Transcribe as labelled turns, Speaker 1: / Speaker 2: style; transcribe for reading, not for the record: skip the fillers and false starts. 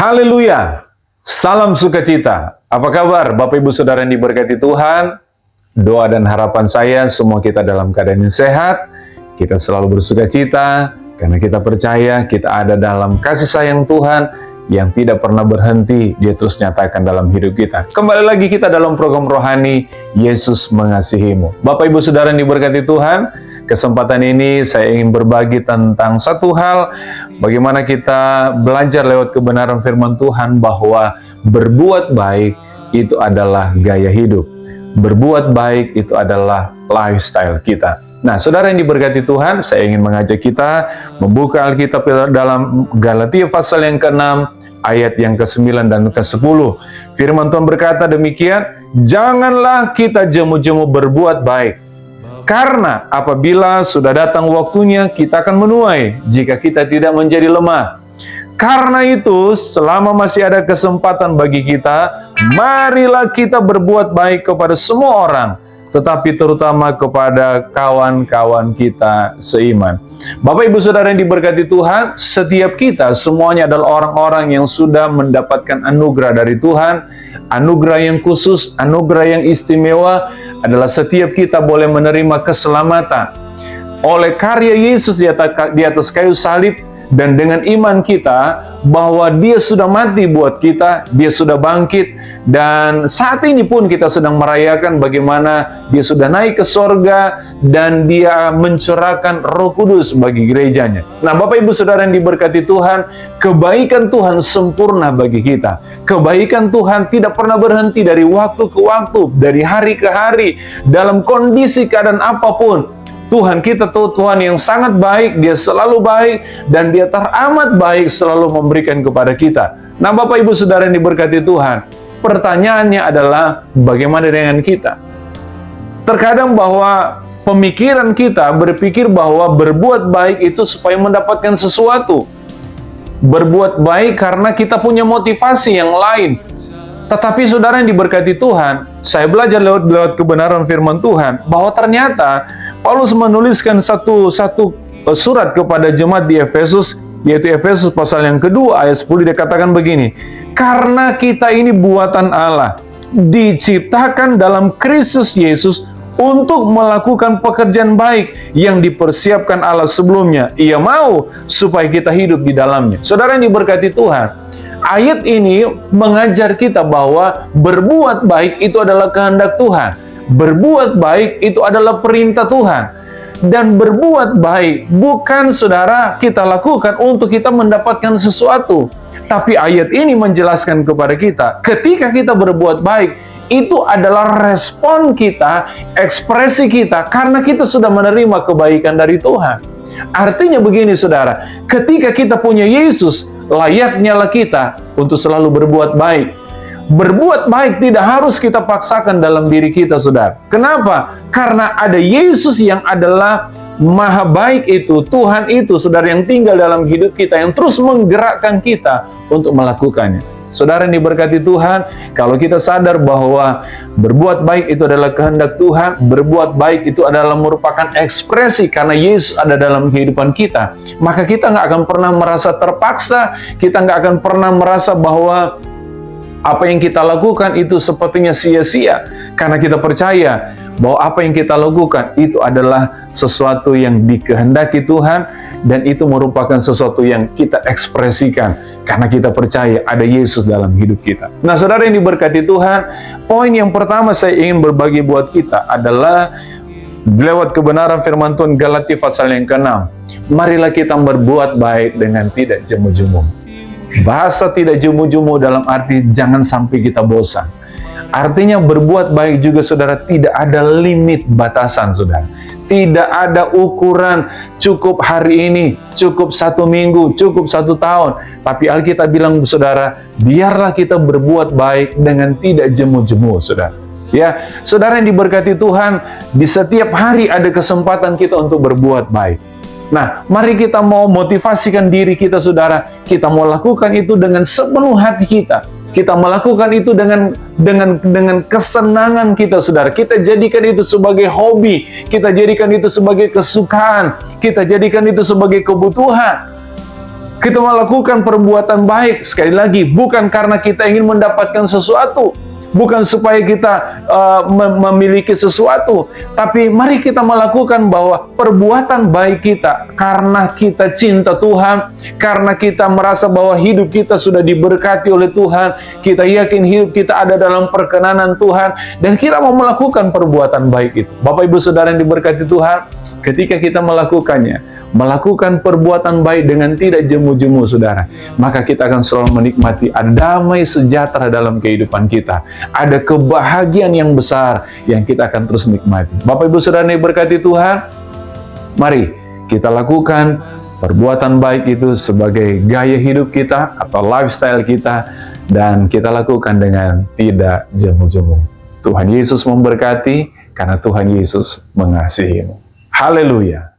Speaker 1: Haleluya, salam sukacita. Apa kabar Bapak Ibu Saudara yang diberkati Tuhan? Doa dan harapan saya semua kita dalam keadaan yang sehat. Kita selalu bersukacita karena kita percaya kita ada dalam kasih sayang Tuhan yang tidak pernah berhenti. Dia terus nyatakan dalam hidup kita. Kembali lagi kita dalam program rohani Yesus Mengasihimu. Bapak Ibu Saudara yang diberkati Tuhan, kesempatan ini saya ingin berbagi tentang satu hal, bagaimana kita belajar lewat kebenaran firman Tuhan bahwa berbuat baik itu adalah gaya hidup. Berbuat baik itu adalah lifestyle kita. Nah, saudara yang diberkati Tuhan, saya ingin mengajak kita membuka Alkitab dalam Galatia pasal yang ke-6, ayat yang ke-9 dan ke-10. Firman Tuhan berkata demikian, janganlah kita jemu-jemu berbuat baik, karena apabila sudah datang waktunya, kita akan menuai jika kita tidak menjadi lemah. Karena itu, selama masih ada kesempatan bagi kita, marilah kita berbuat baik kepada semua orang, tetapi terutama kepada kawan-kawan kita seiman. Bapak Ibu Saudara yang diberkati Tuhan, setiap kita semuanya adalah orang-orang yang sudah mendapatkan anugerah dari Tuhan. Anugerah yang khusus, anugerah yang istimewa adalah setiap kita boleh menerima keselamatan oleh karya Yesus di atas kayu salib. Dan dengan iman kita bahwa Dia sudah mati buat kita, Dia sudah bangkit, dan saat ini pun kita sedang merayakan bagaimana Dia sudah naik ke sorga dan Dia mencurahkan Roh Kudus bagi gerejanya. Nah, Bapak Ibu Saudara yang diberkati Tuhan, kebaikan Tuhan sempurna bagi kita. Kebaikan Tuhan tidak pernah berhenti dari waktu ke waktu, dari hari ke hari, dalam kondisi keadaan apapun. Tuhan kita tuh Tuhan yang sangat baik, Dia selalu baik, dan Dia teramat baik selalu memberikan kepada kita. Nah, Bapak Ibu Saudara yang diberkati Tuhan, pertanyaannya adalah bagaimana dengan kita? Terkadang bahwa pemikiran kita berpikir bahwa berbuat baik itu supaya mendapatkan sesuatu. Berbuat baik karena kita punya motivasi yang lain. Tetapi saudara yang diberkati Tuhan, saya belajar lewat kebenaran firman Tuhan, bahwa ternyata Paulus menuliskan satu surat kepada jemaat di Efesus, yaitu Efesus pasal yang kedua, ayat 10, dia katakan begini, karena kita ini buatan Allah, diciptakan dalam Kristus Yesus untuk melakukan pekerjaan baik yang dipersiapkan Allah sebelumnya. Ia mau supaya kita hidup di dalamnya. Saudara yang diberkati Tuhan, ayat ini mengajar kita bahwa berbuat baik itu adalah kehendak Tuhan. Berbuat baik itu adalah perintah Tuhan. Dan berbuat baik bukan saudara kita lakukan untuk kita mendapatkan sesuatu. Tapi ayat ini menjelaskan kepada kita, ketika kita berbuat baik, itu adalah respon kita, ekspresi kita, karena kita sudah menerima kebaikan dari Tuhan. Artinya begini saudara, ketika kita punya Yesus, layaknya lah kita untuk selalu berbuat baik. Berbuat baik tidak harus kita paksakan dalam diri kita, saudara. Kenapa? Karena ada Yesus yang adalah Maha baik itu, Tuhan itu, saudara, yang tinggal dalam hidup kita, yang terus menggerakkan kita untuk melakukannya. Saudara yang diberkati Tuhan, kalau kita sadar bahwa berbuat baik itu adalah kehendak Tuhan, berbuat baik itu adalah merupakan ekspresi karena Yesus ada dalam kehidupan kita, maka kita nggak akan pernah merasa terpaksa, kita nggak akan pernah merasa bahwa apa yang kita lakukan itu sepertinya sia-sia, karena kita percaya bahwa apa yang kita lakukan itu adalah sesuatu yang dikehendaki Tuhan, dan itu merupakan sesuatu yang kita ekspresikan karena kita percaya ada Yesus dalam hidup kita. Nah, saudara yang diberkati Tuhan, poin yang pertama saya ingin berbagi buat kita adalah lewat kebenaran firman Tuhan Galatia pasal yang ke-6. Marilah kita berbuat baik dengan tidak jemu-jemu. Bahasa tidak jemu-jemu dalam arti jangan sampai kita bosan. Artinya berbuat baik juga saudara tidak ada limit batasan saudara. Tidak ada ukuran cukup hari ini, cukup 1 minggu, cukup 1 tahun. Tapi Alkitab bilang saudara, biarlah kita berbuat baik dengan tidak jemu-jemu saudara. Ya, saudara yang diberkati Tuhan, di setiap hari ada kesempatan kita untuk berbuat baik. Nah, mari kita mau motivasikan diri kita, saudara. Kita mau lakukan itu dengan sepenuh hati kita. Kita melakukan itu dengan kesenangan kita, saudara. Kita jadikan itu sebagai hobi. Kita jadikan itu sebagai kesukaan. Kita jadikan itu sebagai kebutuhan. Kita melakukan perbuatan baik, sekali lagi, bukan karena kita ingin mendapatkan sesuatu, bukan supaya kita memiliki sesuatu, tapi mari kita melakukan bahwa perbuatan baik kita karena kita cinta Tuhan, karena kita merasa bahwa hidup kita sudah diberkati oleh Tuhan, kita yakin hidup kita ada dalam perkenanan Tuhan, dan kita mau melakukan perbuatan baik itu. Bapak Ibu Saudara yang diberkati Tuhan, ketika kita melakukannya, melakukan perbuatan baik dengan tidak jemu-jemu, saudara, maka kita akan selalu menikmati ada damai sejahtera dalam kehidupan kita, ada kebahagiaan yang besar yang kita akan terus nikmati. Bapak Ibu Saudara yang diberkati Tuhan, mari kita lakukan perbuatan baik itu sebagai gaya hidup kita atau lifestyle kita, dan kita lakukan dengan tidak jemu-jemu. Tuhan Yesus memberkati, karena Tuhan Yesus mengasihimu. Haleluya.